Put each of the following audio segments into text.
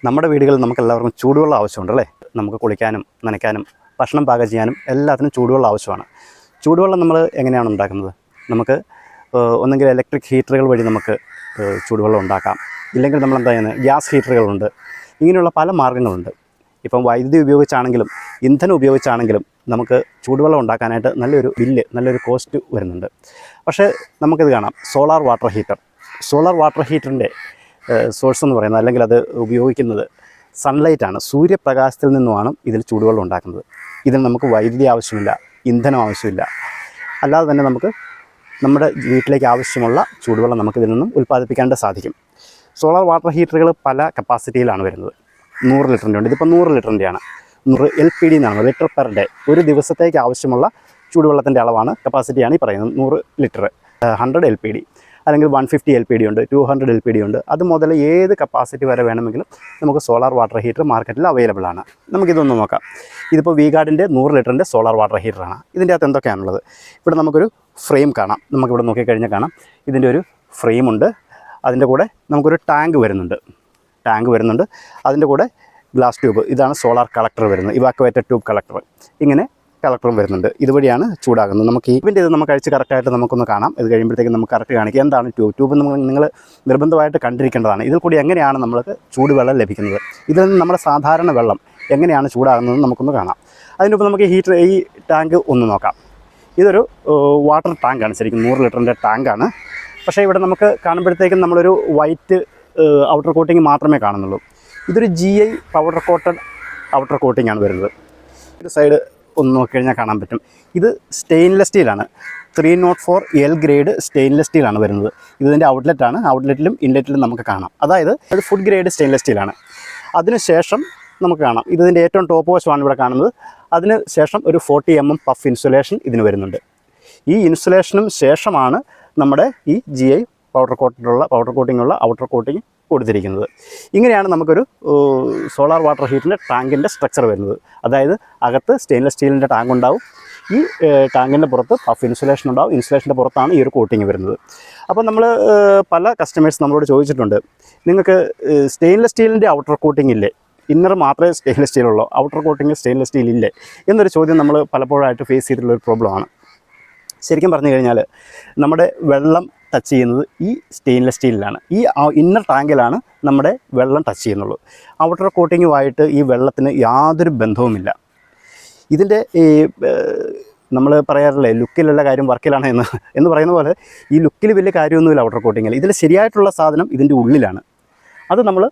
നമ്മുടെ വീടുകളിൽ നമുക്കെല്ലാവർക്കും ചൂടുവെള്ളം ആവശ്യമുണ്ടല്ലേ. നമുക്ക് കുളിക്കാനും നനയ്ക്കാനും ഭക്ഷണം പാകം ചെയ്യാനും എല്ലാത്തിനും ചൂടുവെള്ളം ആവശ്യമാണ്. ചൂടുവെള്ളം നമ്മൾ എങ്ങനെയാണ് ഉണ്ടാക്കുന്നത്? നമുക്ക് ഒന്നെങ്കിൽ ഇലക്ട്രിക് ഹീറ്ററുകൾ വഴി നമുക്ക് ചൂടുവെള്ളം ഉണ്ടാക്കാം. ഇല്ലെങ്കിൽ നമ്മൾ എന്താ ചെയ്യുന്നത്, ഗ്യാസ് ഹീറ്ററുകളുണ്ട്. ഇങ്ങനെയുള്ള പല മാർഗ്ഗങ്ങളുണ്ട്. ഇപ്പം വൈദ്യുതി ഉപയോഗിച്ചാണെങ്കിലും ഇന്ധനം ഉപയോഗിച്ചാണെങ്കിലും നമുക്ക് ചൂടുവെള്ളം ഉണ്ടാക്കാനായിട്ട് നല്ലൊരു കോസ്റ്റ് വരുന്നുണ്ട്. പക്ഷേ നമുക്കിത് കാണാം, സോളാർ വാട്ടർ ഹീറ്ററിൻ്റെ സോഴ്സ് എന്ന് പറയുന്നത്, അല്ലെങ്കിൽ അത് ഉപയോഗിക്കുന്നത് സൺലൈറ്റാണ്. സൂര്യപ്രകാശത്തിൽ നിന്നുമാണ് ഇതിൽ ചൂടുവെള്ളം ഉണ്ടാക്കുന്നത്. ഇതിന് നമുക്ക് വൈദ്യുതി ആവശ്യമില്ല, ഇന്ധനം ആവശ്യമില്ല. അല്ലാതെ തന്നെ നമുക്ക് നമ്മുടെ വീട്ടിലേക്ക് ആവശ്യമുള്ള ചൂടുവെള്ളം നമുക്കിതിൽ നിന്നും ഉൽപ്പാദിപ്പിക്കാനായിട്ട് സാധിക്കും. സോളാർ വാട്ടർ ഹീറ്ററുകൾ പല കപ്പാസിറ്റിയിലാണ് വരുന്നത്. 100 ലിറ്ററിൻ്റെ ഉണ്ട്. ഇതിപ്പോൾ 100 ലിറ്ററിൻ്റെയാണ്. 100 LPD എന്നാണ്, ലിറ്റർ പെർ ഡേ. ഒരു ദിവസത്തേക്ക് ആവശ്യമുള്ള ചൂടുവെള്ളത്തിൻ്റെ അളവാണ്, കപ്പാസിറ്റിയാണ് ഈ പറയുന്നത്. 100 ലിറ്റർ, 100 LPD, അല്ലെങ്കിൽ 150 LPD ഉണ്ട്, 200 LPD ഉണ്ട്. അത് മുതൽ ഏത് കപ്പാസിറ്റി വരെ വേണമെങ്കിലും നമുക്ക് സോളാർ വാട്ടർ ഹീറ്റർ മാർക്കറ്റിൽ അവൈലബിൾ ആണ്. നമുക്കിതൊന്ന് നോക്കാം. ഇതിപ്പോൾ വീഗാർഡിൻ്റെ 100 ലിറ്ററിൻ്റെ സോളാർ വാട്ടർ ഹീറ്ററാണ്. ഇതിൻ്റെ അകത്ത് എന്തൊക്കെയാണുള്ളത്? ഇവിടെ നമുക്കൊരു ഫ്രെയിം കാണാം. നമുക്കിവിടെ നോക്കിക്കഴിഞ്ഞാൽ കാണാം, ഇതിൻ്റെ ഒരു ഫ്രെയിമുണ്ട്. അതിൻ്റെ കൂടെ നമുക്കൊരു ടാങ്ക് വരുന്നുണ്ട്. അതിൻ്റെ കൂടെ ഗ്ലാസ് ട്യൂബ്, ഇതാണ് സോളാർ കളക്ടർ വരുന്നത്, ഇവാക്യുവേറ്റഡ് ട്യൂബ് കളക്ടർ. ഇങ്ങനെ കളക്ടറും വരുന്നുണ്ട്. ഇതുവഴിയാണ് ചൂടാകുന്നത്. നമുക്ക് ഇതിൻ്റെ ഇത് നമുക്ക് അഴിച്ച് കറക്റ്റായിട്ട് നമുക്കൊന്ന് കാണാം. ഇത് കഴിയുമ്പോഴത്തേക്കും നമുക്ക് കറക്റ്റ് കാണിക്കുക എന്താണ് ട്യൂബ് നിങ്ങൾ നിർബന്ധമായിട്ട് കണ്ടിരിക്കേണ്ടതാണ്. ഇതിൽ കൂടി എങ്ങനെയാണ് നമ്മൾക്ക് ചൂടുവെള്ളം ലഭിക്കുന്നത്, ഇതിൽ നിന്ന് നമ്മുടെ സാധാരണ വെള്ളം എങ്ങനെയാണ് ചൂടാകുന്നത് നമുക്കൊന്ന് കാണാം. അതിനുമ്പോൾ നമുക്ക് ഈ ടാങ്ക് ഒന്ന് നോക്കാം. ഇതൊരു വാട്ടർ ടാങ്കാണ്, ശരിക്കും 100 ലിറ്ററിൻ്റെ ടാങ്കാണ്. പക്ഷേ ഇവിടെ നമുക്ക് കാണുമ്പോഴത്തേക്കും നമ്മളൊരു വൈറ്റ് ഔട്ടർ കോട്ടിങ് മാത്രമേ കാണുന്നുള്ളൂ. ഇതൊരു GI powder coated outer coating ആണ് വരുന്നത്. ഒരു സൈഡ് ഒന്ന് നോക്കിക്കഴിഞ്ഞാൽ കാണാൻ പറ്റും. ഇത് സ്റ്റെയിൻലെസ് സ്റ്റീലാണ്, 304 L ഗ്രേഡ് സ്റ്റെയിൻലെസ് സ്റ്റീലാണ് വരുന്നത്. ഇതിൻ്റെ ഔട്ട്ലെറ്റാണ്. ഔട്ട്ലെറ്റിലും ഇൻലെറ്റിലും നമുക്ക് കാണാം. അതായത് അത് ഫുഡ് ഗ്രേഡ് സ്റ്റെയിൻലെസ് സ്റ്റീലാണ്. അതിനുശേഷം നമുക്ക് കാണാം, ഇതിൻ്റെ ഏറ്റവും ടോപ്പ് വശമാണ് ഇവിടെ കാണുന്നത്. അതിന് ശേഷം ഒരു 40 mm പഫ് ഇൻസുലേഷൻ ഇതിന് വരുന്നുണ്ട്. ഈ ഇൻസുലേഷനും ശേഷമാണ് നമ്മുടെ ഈ GI പൗഡർ കോട്ടിങ്ങുള്ള ഔട്ടർ കോട്ടിങ് കൊടുത്തിരിക്കുന്നത്. ഇങ്ങനെയാണ് നമുക്കൊരു സോളാർ വാട്ടർ ഹീറ്ററിൻ്റെ ടാങ്കിൻ്റെ സ്ട്രക്ചർ വരുന്നത്. അതായത് അകത്ത് സ്റ്റെയിൻലെസ് സ്റ്റീലിൻ്റെ ടാങ്ക് ഉണ്ടാവും. ഈ ടാങ്കിൻ്റെ പുറത്ത് പഫ് ഇൻസുലേഷൻ ഉണ്ടാവും. ഇൻസുലേഷൻ്റെ പുറത്താണ് ഈ ഒരു കോട്ടിങ് വരുന്നത്. അപ്പോൾ നമ്മൾ പല കസ്റ്റമേഴ്സ് നമ്മളോട് ചോദിച്ചിട്ടുണ്ട്, നിങ്ങൾക്ക് സ്റ്റെയിൻലെസ് സ്റ്റീലിൻ്റെ ഔട്ടർ കോട്ടിങ് ഇല്ലേ, ഇന്നർ മാത്രമേ സ്റ്റെയിൻലെസ് സ്റ്റീലുള്ളൂ, ഔട്ടർ കോട്ടിങ് സ്റ്റെയിൻലെസ് സ്റ്റീൽ ഇല്ലേ എന്നൊരു ചോദ്യം നമ്മൾ പലപ്പോഴായിട്ട് ഫേസ് ചെയ്തിട്ടുള്ളൊരു പ്രോബ്ലമാണ്. ശരിക്കും പറഞ്ഞു കഴിഞ്ഞാൽ നമ്മുടെ വെള്ളം ടച്ച് ചെയ്യുന്നത് ഈ സ്റ്റെയിൻലെസ് സ്റ്റീലിലാണ്. ഈ ഇന്നർ ടാങ്കിലാണ് നമ്മുടെ വെള്ളം ടച്ച് ചെയ്യുന്നുള്ളൂ. ഔട്ടർ കോട്ടിങ്ങുമായിട്ട് ഈ വെള്ളത്തിന് യാതൊരു ബന്ധവുമില്ല. ഇതിൻ്റെ നമ്മൾ പറയാറില്ലേ, ലുക്കിലുള്ള കാര്യം വർക്കിലാണ് എന്ന് പറയുന്ന പോലെ ഈ ലുക്കിൽ വലിയ കാര്യമൊന്നുമില്ല ഔട്ടർ കോട്ടിങ്ങിൽ. ഇതിൽ ശരിയായിട്ടുള്ള സാധനം ഇതിൻ്റെ ഉള്ളിലാണ്. അത് നമ്മൾ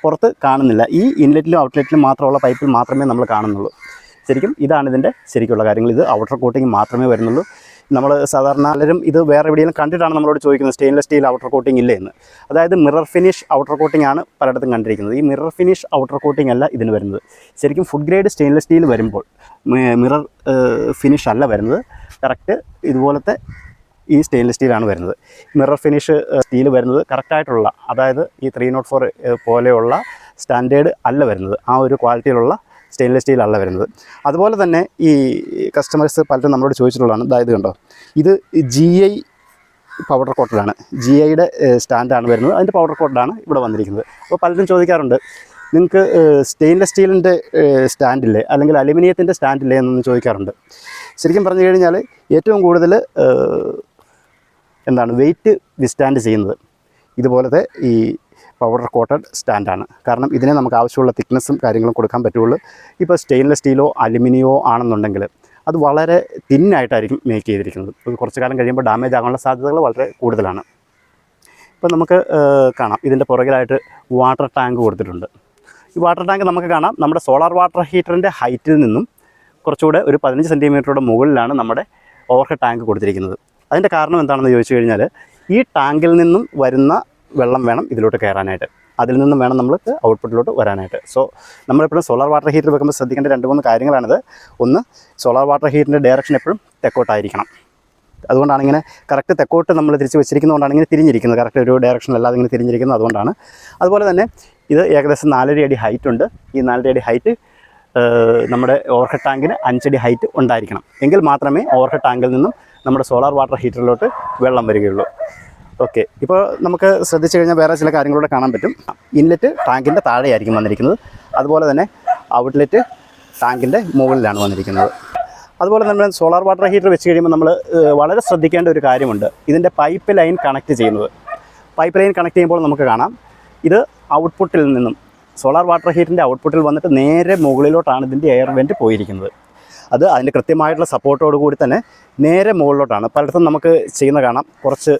പുറത്ത് കാണുന്നില്ല. ഈ ഇൻലെറ്റിലും ഔട്ട്ലെറ്റിലും മാത്രമുള്ള പൈപ്പിൽ മാത്രമേ നമ്മൾ കാണുന്നുള്ളൂ. ശരിക്കും ഇതാണ് ഇതിൻ്റെ ശരിക്കുള്ള കാര്യങ്ങൾ. ഇത് ഔട്ടർ കോട്ടിങ് മാത്രമേ വരുന്നുള്ളൂ. നമ്മൾ സാധാരണ പലരും ഇത് വേറെ എവിടെയെങ്കിലും കണ്ടിട്ടാണ് നമ്മളോട് ചോദിക്കുന്നത് സ്റ്റെയിൻലെസ് സ്റ്റീൽ ഔട്ടർ കോട്ടിങ് ഇല്ലേ എന്ന്. അതായത് മിറർ ഫിനിഷ് ഔട്ടർ കോട്ടിംഗ് ആണ് പലയിടത്തും കണ്ടിരിക്കുന്നത്. ഈ മിറർ ഫിനിഷ് ഔട്ടർ കോട്ടിംഗ് അല്ല ഇതിന് വരുന്നത്. ശരിക്കും ഫുഡ് ഗ്രേഡ് സ്റ്റെയിൻലെസ് സ്റ്റീൽ വരുമ്പോൾ മിറർ ഫിനിഷ് അല്ല വരുന്നത്. കറക്റ്റ് ഇതുപോലത്തെ ഈ സ്റ്റെയിൻലെസ് സ്റ്റീലാണ് വരുന്നത്. മിറർ ഫിനിഷ് സ്റ്റീൽ വരുന്നത് കറക്റ്റായിട്ടുള്ള, അതായത് ഈ 304 പോലെയുള്ള സ്റ്റാൻഡേർഡ് അല്ല വരുന്നത്. ആ ഒരു ക്വാളിറ്റിയിലുള്ള സ്റ്റെയിൻലെസ് സ്റ്റീൽ അല്ല വരുന്നത്. അതുപോലെ തന്നെ ഈ കസ്റ്റമേഴ്സ് പലരും നമ്മളോട് ചോദിച്ചിട്ടുള്ളതാണ്, അതായത് കണ്ടോ, ഇത് GI പൗഡർ കോട്ടഡാണ്. GIയുടെ സ്റ്റാൻഡാണ് വരുന്നത്. അതിൻ്റെ പൗഡർ കോട്ടഡാണ് ഇവിടെ വന്നിരിക്കുന്നത്. അപ്പോൾ പലരും ചോദിക്കാറുണ്ട്, നിങ്ങൾക്ക് സ്റ്റെയിൻലെസ് സ്റ്റീലിൻ്റെ സ്റ്റാൻഡില്ലേ, അല്ലെങ്കിൽ അലുമിനിയത്തിൻ്റെ സ്റ്റാൻഡില്ലേ എന്നൊന്നും ചോദിക്കാറുണ്ട്. ശരിക്കും പറഞ്ഞു കഴിഞ്ഞാൽ ഏറ്റവും കൂടുതൽ വെയിറ്റ് വിസ്റ്റാൻഡ് ചെയ്യുന്നത് ഇതുപോലത്തെ ഈ പൗഡർ കോട്ടഡ് സ്റ്റാൻഡാണ്. കാരണം ഇതിനെ നമുക്ക് ആവശ്യമുള്ള തിക്നെസ്സും കാര്യങ്ങളും കൊടുക്കാൻ പറ്റുള്ളൂ. ഇപ്പോൾ സ്റ്റെയിൻലെസ് സ്റ്റീലോ അലുമിനിയോ ആണെന്നുണ്ടെങ്കിൽ അത് വളരെ തിന്നായിട്ടായിരിക്കും മേക്ക് ചെയ്തിരിക്കുന്നത്. കുറച്ച് കാലം കഴിയുമ്പോൾ ഡാമേജ് ആകാനുള്ള സാധ്യതകൾ വളരെ കൂടുതലാണ്. ഇപ്പോൾ നമുക്ക് കാണാം, ഇതിൻ്റെ പുറകിലായിട്ട് വാട്ടർ ടാങ്ക് കൊടുത്തിട്ടുണ്ട്. ഈ വാട്ടർ ടാങ്ക് നമുക്ക് കാണാം, നമ്മുടെ സോളാർ വാട്ടർ ഹീറ്ററിൻ്റെ ഹൈറ്റിൽ നിന്നും കുറച്ചുകൂടെ ഒരു 15 സെൻറ്റിമീറ്ററുടെ മുകളിലാണ് നമ്മുടെ ഓവർഹെഡ് ടാങ്ക് കൊടുത്തിരിക്കുന്നത്. അതിൻ്റെ കാരണം എന്താണെന്ന് ചോദിച്ചു കഴിഞ്ഞാൽ, ഈ ടാങ്കിൽ നിന്നും വരുന്ന വെള്ളം വേണം ഇതിലോട്ട് കയറാനായിട്ട്. അതിൽ നിന്നും വേണം നമ്മൾക്ക് ഔട്ട്പുട്ടിലോട്ട് വരാനായിട്ട്. സോ നമ്മളെപ്പോഴും സോളാർ വാട്ടർ ഹീറ്റർ വെക്കുമ്പോൾ ശ്രദ്ധിക്കേണ്ട 2-3 കാര്യങ്ങളാണിത്. ഒന്ന്, സോളാർ വാട്ടർ ഹീറ്ററിൻ്റെ ഡയറക്ഷൻ എപ്പോഴും തെക്കോട്ടായിരിക്കണം. അതുകൊണ്ടാണ് ഇങ്ങനെ കറക്റ്റ് തെക്കോട്ട് നമ്മൾ തിരിച്ച് വെച്ചിരിക്കുന്നതുകൊണ്ടാണ് ഇങ്ങനെ തിരിഞ്ഞിരിക്കുന്നത്. കറക്റ്റ് ഒരു ഡയറക്ഷനല്ലാതെ ഇങ്ങനെ തിരിഞ്ഞിരിക്കുന്നത് അതുകൊണ്ടാണ്. അതുപോലെ തന്നെ ഇത് ഏകദേശം 4.5 അടി ഹൈറ്റ് ഉണ്ട്. ഈ 4.5 അടി ഹൈറ്റ് നമ്മുടെ ഓവർഹെഡ് ടാങ്കിന് 5 അടി ഹൈറ്റ് ഉണ്ടായിരിക്കണം. എങ്കിൽ മാത്രമേ ഓവർഹെഡ് ടാങ്കിൽ നിന്നും നമ്മുടെ സോളാർ വാട്ടർ ഹീറ്ററിലോട്ട് വെള്ളം വരികയുള്ളൂ. ഓക്കെ, ഇപ്പോൾ നമുക്ക് ശ്രദ്ധിച്ചു കഴിഞ്ഞാൽ വേറെ ചില കാര്യങ്ങളൂടെ കാണാൻ പറ്റും. ഇൻലെറ്റ് ടാങ്കിൻ്റെ താഴെയായിരിക്കും വന്നിരിക്കുന്നത്. അതുപോലെ തന്നെ ഔട്ട്ലെറ്റ് ടാങ്കിൻ്റെ മുകളിലാണ് വന്നിരിക്കുന്നത്. അതുപോലെ നമ്മൾ സോളാർ വാട്ടർ ഹീറ്റർ വെച്ച് കഴിയുമ്പോൾ നമ്മൾ വളരെ ശ്രദ്ധിക്കേണ്ട ഒരു കാര്യമുണ്ട്. ഇതിൻ്റെ പൈപ്പ് ലൈൻ കണക്ട് ചെയ്യുന്നത്. പൈപ്പ് ലൈൻ കണക്ട് ചെയ്യുമ്പോൾ നമുക്ക് കാണാം ഇത് ഔട്ട്പുട്ടിൽ നിന്നും സോളാർ വാട്ടർ ഹീറ്ററിൻ്റെ ഔട്ട്പുട്ടിൽ വന്നിട്ട് നേരെ മുകളിലോട്ടാണ് ഇതിൻ്റെ എയർ വെൻറ്റ് പോയിരിക്കുന്നത്. അത് അതിൻ്റെ കൃത്യമായിട്ടുള്ള സപ്പോർട്ടോട് കൂടി തന്നെ നേരെ മുകളിലോട്ടാണ്. പലയിടത്തും നമുക്ക് ചെയ്യുന്ന കാണാം, കുറച്ച്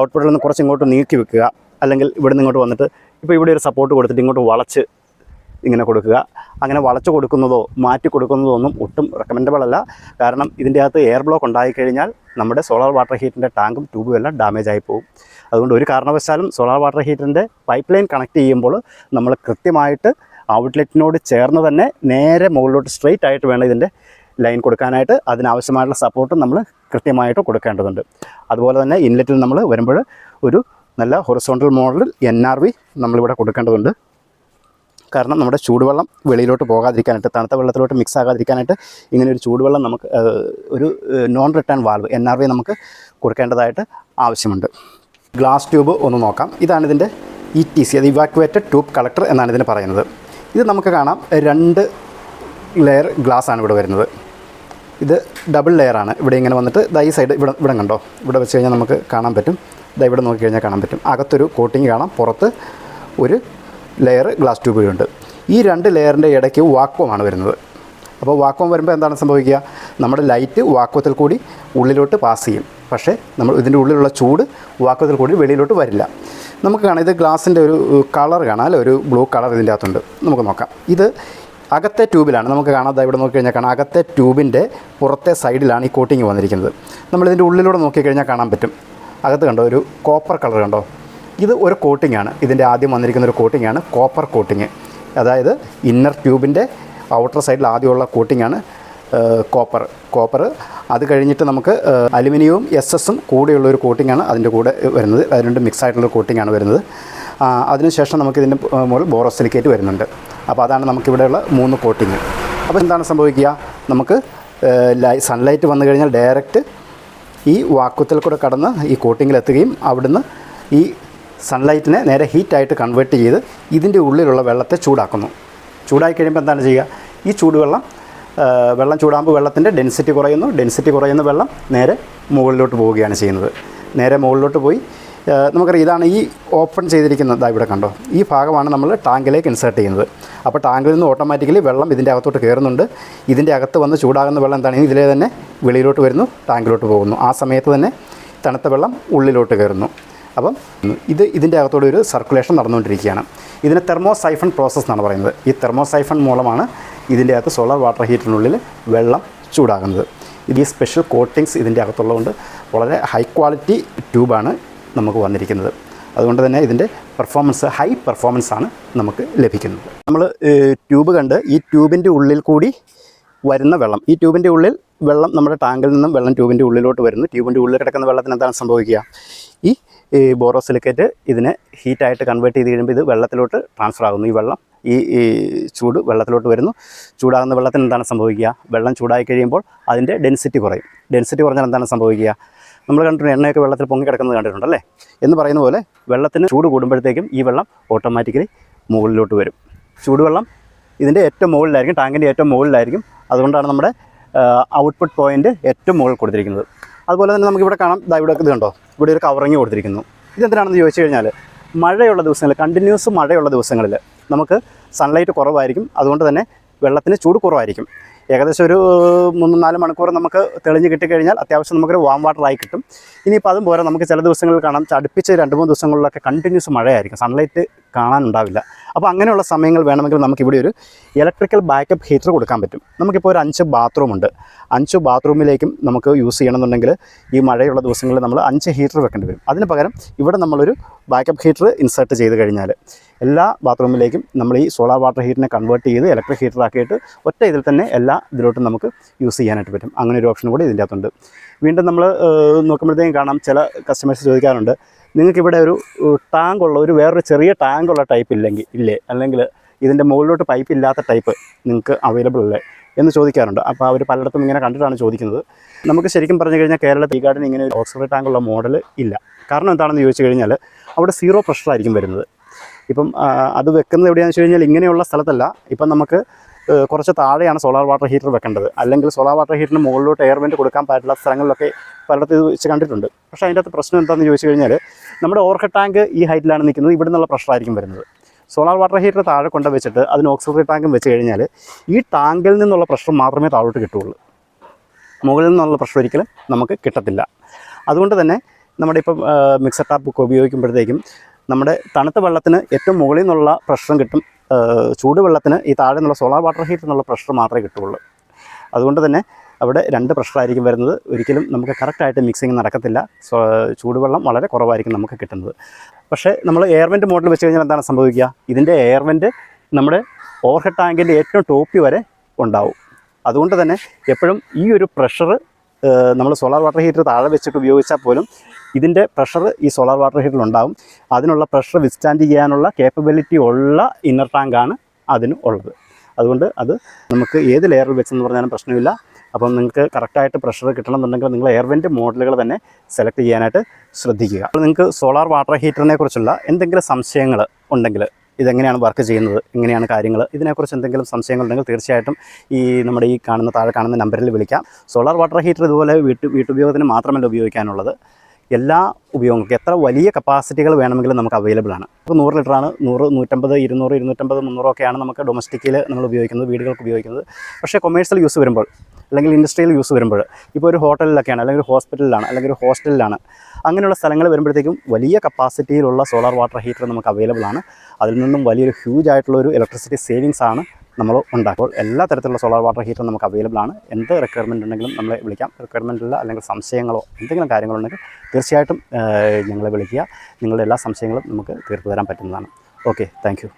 ഔട്ട്പുട്ടിൽ നിന്ന് കുറച്ച് ഇങ്ങോട്ട് നീക്കി വെക്കുക, അല്ലെങ്കിൽ ഇവിടെ നിന്ന് ഇങ്ങോട്ട് വന്നിട്ട് ഇപ്പോൾ ഇവിടെ ഒരു സപ്പോർട്ട് കൊടുത്തിട്ട് ഇങ്ങോട്ട് വളച്ച് ഇങ്ങനെ കൊടുക്കുക. അങ്ങനെ വളച്ച് കൊടുക്കുന്നതോ മാറ്റി കൊടുക്കുന്നതോ ഒന്നും ഒട്ടും റെക്കമെൻഡബിൾ അല്ല. കാരണം ഇതിൻ്റെ അകത്ത് എയർ ബ്ലോക്ക് ഉണ്ടായിക്കഴിഞ്ഞാൽ നമ്മുടെ സോളാർ വാട്ടർ ഹീറ്ററിൻ്റെ ടാങ്കും ട്യൂബും എല്ലാം ഡാമേജ് ആയി പോകും. അതുകൊണ്ട് ഒരു കാരണവശാലും സോളാർ വാട്ടർ ഹീറ്ററിൻ്റെ പൈപ്പ് ലൈൻ കണക്ട് ചെയ്യുമ്പോൾ നമ്മൾ കൃത്യമായിട്ട് ഔട്ട്ലെറ്റിനോട് ചേർന്ന് തന്നെ നേരെ മുകളിലോട്ട് സ്ട്രെയിറ്റ് ആയിട്ട് വേണം ഇതിൻ്റെ ലൈൻ കൊടുക്കാനായിട്ട്. അതിനാവശ്യമായിട്ടുള്ള സപ്പോർട്ടും നമ്മൾ കൃത്യമായിട്ട് കൊടുക്കേണ്ടതുണ്ട്. അതുപോലെ തന്നെ ഇൻലെറ്റിൽ നമ്മൾ വരുമ്പോൾ ഒരു നല്ല ഹൊറിസോണ്ടൽ മോഡൽ NRV നമ്മളിവിടെ കൊടുക്കേണ്ടതുണ്ട്. കാരണം നമ്മുടെ ചൂടുവെള്ളം വെളിയിലോട്ട് പോകാതിരിക്കാനായിട്ട്, തണുത്ത വെള്ളത്തിലോട്ട് മിക്സ് ആകാതിരിക്കാനായിട്ട് ഇങ്ങനെ ഒരു ചൂടുവെള്ളം നമുക്ക് ഒരു നോൺ റിട്ടേൺ വാൽവ് NRV നമുക്ക് കൊടുക്കേണ്ടതായിട്ട് ആവശ്യമുണ്ട്. ഗ്ലാസ് ട്യൂബ് ഒന്ന് നോക്കാം. ഇതാണ് ഇതിൻ്റെ ETC, അത് ഇവാക്യുവേറ്റഡ് ട്യൂബ് കളക്ടർ എന്നാണ് ഇതിന് പറയുന്നത്. ഇത് നമുക്ക് കാണാം 2 ലെയർ ഗ്ലാസ്സാണ് ഇവിടെ വരുന്നത്. ഇത് ഡബിൾ ലെയറാണ്. ഇവിടെ ഇങ്ങനെ വന്നിട്ട് ഈ സൈഡ് ഇവിടെ കണ്ടോ, ഇവിടെ വെച്ച് കഴിഞ്ഞാൽ നമുക്ക് കാണാൻ പറ്റും. ഇവിടെ നോക്കിക്കഴിഞ്ഞാൽ കാണാൻ പറ്റും. അകത്തൊരു കോട്ടിങ് കാണാം, പുറത്ത് ഒരു ലെയർ ഗ്ലാസ് ട്യൂബുകളുണ്ട്. ഈ 2 ലെയറിൻ്റെ ഇടയ്ക്ക് വാക്വമാണ് വരുന്നത്. അപ്പോൾ വാക്വം വരുമ്പോൾ എന്താണ് സംഭവിക്കുക? നമ്മുടെ ലൈറ്റ് വാക്വത്തിൽ കൂടി ഉള്ളിലോട്ട് പാസ് ചെയ്യും. പക്ഷേ നമ്മൾ ഇതിൻ്റെ ഉള്ളിലുള്ള ചൂട് വാക്വത്തിൽ കൂടി വെളിയിലോട്ട് വരില്ല. നമുക്ക് കാണാം, ഇത് ഗ്ലാസിൻ്റെ ഒരു കളർ കാണാം അല്ലേ, ഒരു ബ്ലൂ കളർ ഇതിൻ്റെ അകത്തുണ്ട്. നമുക്ക് നോക്കാം. ഇത് അകത്തെ ട്യൂബിലാണ്. നമുക്ക് കാണാം, ഇവിടെ നോക്കിക്കഴിഞ്ഞാൽ കാണാം, അകത്തെ ട്യൂബിൻ്റെ പുറത്തെ സൈഡിലാണ് ഈ കോട്ടിങ് വന്നിരിക്കുന്നത്. നമ്മളിതിൻ്റെ ഉള്ളിലൂടെ നോക്കിക്കഴിഞ്ഞാൽ കാണാൻ പറ്റും. അകത്ത് കണ്ടോ, ഒരു കോപ്പർ കളർ കണ്ടോ. ഇത് ഒരു കോട്ടിങ്ങാണ്. ഇതിൻ്റെ ആദ്യം വന്നിരിക്കുന്ന ഒരു കോട്ടിങ്ങാണ് കോപ്പർ കോട്ടിങ്. അതായത് ഇന്നർ ട്യൂബിൻ്റെ ഔട്ടർ സൈഡിൽ ആദ്യമുള്ള കോട്ടിങ്ങാണ് കോപ്പർ. അത് കഴിഞ്ഞിട്ട് നമുക്ക് അലുമിനിയവും SS കൂടെയുള്ള ഒരു കോട്ടിങ്ങാണ് അതിൻ്റെ കൂടെ വരുന്നത്. അത് രണ്ടും മിക്സ് ആയിട്ടുള്ള കോട്ടിങ്ങാണ് വരുന്നത്. അതിനുശേഷം നമുക്കിതിൻ്റെ മുകളിൽ ബോറോസിലിക്കേറ്റ് വരുന്നുണ്ട്. അപ്പോൾ അതാണ് നമുക്കിവിടെയുള്ള 3 കോട്ടിങ്. അപ്പോൾ എന്താണ് സംഭവിക്കുക? നമുക്ക് സൺലൈറ്റ് വന്നു കഴിഞ്ഞാൽ ഡയറക്റ്റ് ഈ വാക്വത്തിൽ കൂടെ കടന്ന് ഈ കോട്ടിങ്ങിലെത്തുകയും അവിടുന്ന് ഈ സൺലൈറ്റിനെ നേരെ ഹീറ്റായിട്ട് കൺവേർട്ട് ചെയ്ത് ഇതിൻ്റെ ഉള്ളിലുള്ള വെള്ളത്തെ ചൂടാക്കുന്നു. ചൂടായി കഴിയുമ്പോൾ എന്താണ് ചെയ്യുക? ഈ ചൂടുവെള്ളം ചൂടാകുമ്പോൾ വെള്ളത്തിൻ്റെ ഡെൻസിറ്റി കുറയുന്ന വെള്ളം നേരെ മുകളിലോട്ട് പോവുകയാണ് ചെയ്യുന്നത്. നേരെ മുകളിലോട്ട് പോയി നമുക്കറിയാം, ഇതാണ് ഈ ഓപ്പൺ ചെയ്തിരിക്കുന്നത്. ഇവിടെ കണ്ടോ, ഈ ഭാഗമാണ് നമ്മൾ ടാങ്കിലേക്ക് ഇൻസേർട്ട് ചെയ്യുന്നത്. അപ്പോൾ ടാങ്കിൽ നിന്ന് ഓട്ടോമാറ്റിക്കലി വെള്ളം ഇതിൻ്റെ അകത്തോട്ട് കയറുന്നുണ്ട്. ഇതിൻ്റെ അകത്ത് വന്ന് ചൂടാകുന്ന വെള്ളം എന്താണെങ്കിൽ ഇതിലെ തന്നെ വെളിയിലോട്ട് വരുന്നു, ടാങ്കിലോട്ട് പോകുന്നു. ആ സമയത്ത് തന്നെ തണുത്ത വെള്ളം ഉള്ളിലോട്ട് കയറുന്നു. അപ്പം ഇതിൻ്റെ അകത്തോടെ ഒരു സർക്കുലേഷൻ നടന്നുകൊണ്ടിരിക്കുകയാണ്. ഇതിന് തെർമോസൈഫൺ പ്രോസസ്സ് എന്നാണ് പറയുന്നത്. ഈ തെർമോസൈഫൺ മൂലമാണ് ഇതിൻ്റെ അകത്ത് സോളാർ വാട്ടർ ഹീറ്ററിനുള്ളിൽ വെള്ളം ചൂടാകുന്നത്. ഇത് ഈ സ്പെഷ്യൽ കോട്ടിങ്സ് ഇതിൻ്റെ അകത്തുള്ളതുകൊണ്ട് വളരെ ഹൈ ക്വാളിറ്റി ട്യൂബാണ് നമുക്ക് വന്നിരിക്കുന്നത്. അതുകൊണ്ട് തന്നെ ഇതിൻ്റെ ഹൈ പെർഫോമൻസാണ് നമുക്ക് ലഭിക്കുന്നത്. നമ്മൾ ട്യൂബ് കണ്ട് ഈ ട്യൂബിൻ്റെ ഉള്ളിൽ കൂടി വരുന്ന വെള്ളം, ഈ ട്യൂബിൻ്റെ ഉള്ളിൽ വെള്ളം നമ്മുടെ ടാങ്കിൽ നിന്നും വെള്ളം ട്യൂബിൻ്റെ ഉള്ളിലോട്ട് വരുന്നു. ട്യൂബിൻ്റെ ഉള്ളിൽ കിടക്കുന്ന വെള്ളത്തിന് എന്താണ് സംഭവിക്കുക? ഈ ബോറോസിലിക്കേറ്റ് ഇതിനെ ഹീറ്റായിട്ട് കൺവേർട്ട് ചെയ്ത് കഴിയുമ്പോൾ ഇത് വെള്ളത്തിലോട്ട് ട്രാൻസ്ഫർ ആകുന്നു. ഈ വെള്ളം ഈ ചൂട് വെള്ളത്തിലോട്ട് വരുന്നു. ചൂടാകുന്ന വെള്ളത്തിന് എന്താണ് സംഭവിക്കുക? വെള്ളം ചൂടായി കഴിയുമ്പോൾ അതിൻ്റെ ഡെൻസിറ്റി കുറയും. ഡെൻസിറ്റി കുറഞ്ഞാൽ എന്താണ് സംഭവിക്കുക? നമ്മൾ കണ്ടിട്ടുണ്ട്, എണ്ണയൊക്കെ വെള്ളത്തിൽ പൊങ്ങി കിടക്കുന്നത് കണ്ടിട്ടുണ്ടല്ലേ എന്ന് പറയുന്ന പോലെ വെള്ളത്തിന് ചൂട് കൂടുമ്പോഴത്തേക്കും ഈ വെള്ളം ഓട്ടോമാറ്റിക്കലി മുകളിലോട്ട് വരും. ചൂടുവെള്ളം ഇതിൻ്റെ ഏറ്റവും മുകളിലായിരിക്കും, ടാങ്കിൻ്റെ ഏറ്റവും മുകളിലായിരിക്കും. അതുകൊണ്ടാണ് നമ്മുടെ ഔട്ട്പുട്ട് പോയിൻ്റ് ഏറ്റവും മുകളിൽ കൊടുത്തിരിക്കുന്നത്. അതുപോലെ തന്നെ നമുക്കിവിടെ കാണാം, ഇവിടെ ഇത് കണ്ടോ, ഇവിടെ ഒരു കവറിങ് കൊടുത്തിരിക്കുന്നു. ഇതെന്തിനാണെന്ന് ചോദിച്ചു കഴിഞ്ഞാൽ മഴയുള്ള ദിവസങ്ങളിൽ, കണ്ടിന്യൂസ് മഴയുള്ള ദിവസങ്ങളിൽ നമുക്ക് സൺലൈറ്റ് കുറവായിരിക്കും. അതുകൊണ്ട് തന്നെ വെള്ളത്തിന് ചൂട് കുറവായിരിക്കും. ഏകദേശം ഒരു 3-4 മണിക്കൂർ നമുക്ക് തെളിഞ്ഞ് കിട്ടിക്കഴിഞ്ഞാൽ അത്യാവശ്യം നമുക്കൊരു വാം വാട്ടറായി കിട്ടും. ഇനിയിപ്പോൾ അതും പോരാ, നമുക്ക് ചില ദിവസങ്ങളിൽ കാണാം അടുപ്പിച്ച് 2-3 ദിവസങ്ങളിലൊക്കെ കണ്ടിന്യൂസ് മഴയായിരിക്കും, സൺലൈറ്റ് കാണാനുണ്ടാവില്ല. അപ്പോൾ അങ്ങനെയുള്ള സമയങ്ങൾ വേണമെങ്കിൽ നമുക്കിവിടെ ഒരു ഇലക്ട്രിക്കൽ ബാക്കപ്പ് ഹീറ്റർ കൊടുക്കാൻ പറ്റും. നമുക്കിപ്പോൾ ഒരു 5 ബാത്റൂമുണ്ട്. 5 ബാത്റൂമിലേക്കും നമുക്ക് യൂസ് ചെയ്യണമെന്നുണ്ടെങ്കിൽ ഈ മഴയുള്ള ദിവസങ്ങളിൽ നമ്മൾ 5 ഹീറ്റർ വെക്കേണ്ടി വരും. അതിന് പകരം ഇവിടെ നമ്മളൊരു ബാക്കപ്പ് ഹീറ്റർ ഇൻസേർട്ട് ചെയ്ത് കഴിഞ്ഞാൽ എല്ലാ ബാത്റൂമിലേക്കും നമ്മൾ ഈ സോളാർ വാട്ടർ ഹീറ്ററിനെ കൺവേർട്ട് ചെയ്ത് ഇലക്ട്രിക് ഹീറ്ററാക്കിയിട്ട് ഒറ്റ ഇതിൽ തന്നെ എല്ലാ ഇതിലോട്ടും നമുക്ക് യൂസ് ചെയ്യാനായിട്ട് പറ്റും. അങ്ങനെ ഒരു ഓപ്ഷൻ കൂടി ഇതിൻ്റെ അകത്തുണ്ട്. വീണ്ടും നമ്മൾ നോക്കുമ്പോഴത്തേക്കും കാണാം, ചില കസ്റ്റമേഴ്സ് ചോദിക്കാറുണ്ട്, നിങ്ങൾക്കിവിടെ ഒരു ടാങ്കുള്ള വേറൊരു ചെറിയ ടാങ്കുള്ള ടൈപ്പ് അല്ലെങ്കിൽ ഇതിൻ്റെ മുകളിലോട്ട് പൈപ്പ് ഇല്ലാത്ത ടൈപ്പ് നിങ്ങൾക്ക് അവൈലബിൾ അല്ലേ എന്ന് ചോദിക്കാറുണ്ട്. അപ്പോൾ അവർ പലയിടത്തും ഇങ്ങനെ കണ്ടിട്ടാണ് ചോദിക്കുന്നത്. നമുക്ക് ശരിക്കും പറഞ്ഞു കഴിഞ്ഞാൽ കേരളത്തിൽ ഈ ഗാർഡൻ ഇങ്ങനെ ഒരു ഓക്സിലറി ടാങ്കുള്ള മോഡൽ ഇല്ല. കാരണം എന്താണെന്ന് ചോദിച്ചു കഴിഞ്ഞാൽ അവിടെ 0 പ്രഷറായിരിക്കും വരുന്നത്. ഇപ്പം അത് വെക്കുന്നത് എവിടെയാണെന്ന് വെച്ച് കഴിഞ്ഞാൽ ഇങ്ങനെയുള്ള സ്ഥലത്തല്ല. ഇപ്പം നമുക്ക് കുറച്ച് താഴെയാണ് സോളാർ വാട്ടർ ഹീറ്റർ വെക്കേണ്ടത്. അല്ലെങ്കിൽ സോളാർ വാട്ടർ ഹീറ്ററിന് മുകളിലോട്ട് എയർ വെൻറ്റ് കൊടുക്കാൻ പറ്റുന്ന സ്ഥലങ്ങളിലൊക്കെ പലയിടത്ത് ഇത് വെച്ച് കണ്ടിട്ടുണ്ട്. പക്ഷേ അതിൻ്റെ അകത്ത് പ്രശ്നം എന്താണെന്ന് ചോദിച്ചു കഴിഞ്ഞാൽ നമ്മുടെ ഓവർഹെഡ് ടാങ്ക് ഈ ഹൈറ്റിലാണ് നിൽക്കുന്നത്. ഇവിടെ നിന്നുള്ള പ്രഷറായിരിക്കും വരുന്നത്. സോളാർ വാട്ടർ ഹീറ്റർ താഴെ കൊണ്ട് വെച്ചിട്ട് അതിന് ഓക്സിലറി ടാങ്കും വെച്ച് കഴിഞ്ഞാൽ ഈ ടാങ്കിൽ നിന്നുള്ള പ്രഷർ മാത്രമേ താഴോട്ട് കിട്ടുകയുള്ളൂ. മുകളിൽ നിന്നുള്ള പ്രഷർ ഒരിക്കലും നമുക്ക് കിട്ടത്തില്ല. അതുകൊണ്ട് തന്നെ നമ്മുടെ ഇപ്പം മിക്സർ ടാപ്പ് ഒക്കെ ഉപയോഗിക്കുമ്പോഴത്തേക്കും നമ്മുടെ തണുത്ത വെള്ളത്തിന് ഏറ്റവും മുകളിൽ നിന്നുള്ള പ്രഷറും കിട്ടും. ചൂടുവെള്ളത്തിന് ഈ താഴെ നിന്നുള്ള സോളാർ വാട്ടർ ഹീറ്റർ എന്നുള്ള പ്രഷർ മാത്രമേ കിട്ടുകയുള്ളൂ. അതുകൊണ്ട് തന്നെ അവിടെ 2 പ്രഷറായിരിക്കും വരുന്നത്. ഒരിക്കലും നമുക്ക് കറക്റ്റായിട്ട് മിക്സിങ് നടക്കത്തില്ല. ചൂടുവെള്ളം വളരെ കുറവായിരിക്കും നമുക്ക് കിട്ടുന്നത്. പക്ഷേ നമ്മൾ എയർ വെൻറ്റ് മോഡൽ വെച്ച് കഴിഞ്ഞാൽ എന്താണ് സംഭവിക്കുക? ഇതിൻ്റെ എയർ വെൻറ്റ് നമ്മുടെ ഓവർഹെഡ് ടാങ്കിൻ്റെ ഏറ്റവും ടോപ്പി വരെ ഉണ്ടാവും. അതുകൊണ്ട് തന്നെ എപ്പോഴും ഈ ഒരു പ്രഷർ നമ്മൾ സോളാർ വാട്ടർ ഹീറ്റർ താഴെ വെച്ചിട്ട് ഉപയോഗിച്ചാൽ പോലും ഇതിൻ്റെ പ്രഷർ ഈ സോളാർ വാട്ടർ ഹീറ്ററിലുണ്ടാവും. അതിനുള്ള പ്രഷർ വിത്ത്സ്റ്റാൻഡ് ചെയ്യാനുള്ള കേപ്പബിലിറ്റി ഉള്ള ഇന്നർ ടാങ്കാണ് അതിന് ഉള്ളത്. അതുകൊണ്ട് അത് നമുക്ക് ഏത് ലെയറിൽ വെച്ചെന്ന് പറഞ്ഞാലും പ്രശ്നമില്ല. അപ്പം നിങ്ങൾക്ക് കറക്റ്റായിട്ട് പ്രഷർ കിട്ടണമെന്നുണ്ടെങ്കിൽ നിങ്ങൾ എയർ വെൻറ്റ് മോഡലുകൾ തന്നെ സെലക്ട് ചെയ്യാനായിട്ട് ശ്രദ്ധിക്കുക. അപ്പോൾ നിങ്ങൾക്ക് സോളാർ വാട്ടർ ഹീറ്ററിനെ കുറിച്ചുള്ള എന്തെങ്കിലും സംശയങ്ങൾ ഉണ്ടെങ്കിൽ, ഇതെങ്ങനെയാണ് വർക്ക് ചെയ്യുന്നത്, എങ്ങനെയാണ് കാര്യങ്ങൾ, ഇതിനെക്കുറിച്ച് എന്തെങ്കിലും സംശയങ്ങളുണ്ടെങ്കിൽ തീർച്ചയായിട്ടും ഈ നമ്മുടെ ഈ താഴെ കാണുന്ന നമ്പറിൽ വിളിക്കാം. സോളാർ വാട്ടർ ഹീറ്റർ ഇതുപോലെ വീട്ടുപയോഗത്തിന് മാത്രമല്ല ഉപയോഗിക്കാനുള്ളത്. എല്ലാ ഉപയോഗങ്ങൾക്കും എത്ര വലിയ കപ്പാസിറ്റികൾ വേണമെങ്കിലും നമുക്ക് അവൈലബിൾ ആണ്. ഇപ്പോൾ 100 ലിറ്ററാണ്. 100, 150, 200, 250, 300 ഒക്കെയാണ് നമുക്ക് ഡൊമസ്റ്റിക്കിൽ നമ്മൾ ഉപയോഗിക്കുന്നത്, വീടുകൾക്ക് ഉപയോഗിക്കുന്നത്. പക്ഷേ കൊമേഴ്ഷ്യൽ യൂസ് വരുമ്പോൾ അല്ലെങ്കിൽ ഇൻഡസ്ട്രിയൽ യൂസ് വരുമ്പോൾ, ഇപ്പോൾ ഒരു ഹോട്ടലിലൊക്കെയാണ്, അല്ലെങ്കിൽ ഒരു ഹോസ്പിറ്റലിലാണ്, അല്ലെങ്കിൽ ഒരു ഹോസ്റ്റലിലാണ്, അങ്ങനെയുള്ള സ്ഥലങ്ങൾ വരുമ്പോഴത്തേക്കും വലിയ കപ്പാസിറ്റിയിലുള്ള സോളാർ വാട്ടർ ഹീറ്റർ നമുക്ക് അവൈലബിൾ ആണ്. അതിൽ നിന്നും വലിയൊരു ഹ്യൂജ് ആയിട്ടുള്ളൊരു ഇലക്ട്രിസിറ്റി സേവിങ്സ് ആണ് നമ്മൾ ഉണ്ടാക്കുമ്പോൾ. എല്ലാ തരത്തിലുള്ള സോളാർ വാട്ടർ ഹീറ്റർ നമുക്ക് അവൈലബിൾ ആണ്. എന്ത് റിക്വയർമെൻറ്റ് ഉണ്ടെങ്കിലും നമ്മളെ വിളിക്കാം. റിക്വയർമെൻറ്റില്ല അല്ലെങ്കിൽ സംശയങ്ങളോ എന്തെങ്കിലും കാര്യങ്ങളുണ്ടെങ്കിൽ തീർച്ചയായിട്ടും ഞങ്ങളെ വിളിക്കുക. നിങ്ങളുടെ എല്ലാ സംശയങ്ങളും നമുക്ക് തീർത്തു തരാൻ പറ്റുന്നതാണ്. Okay, thank you.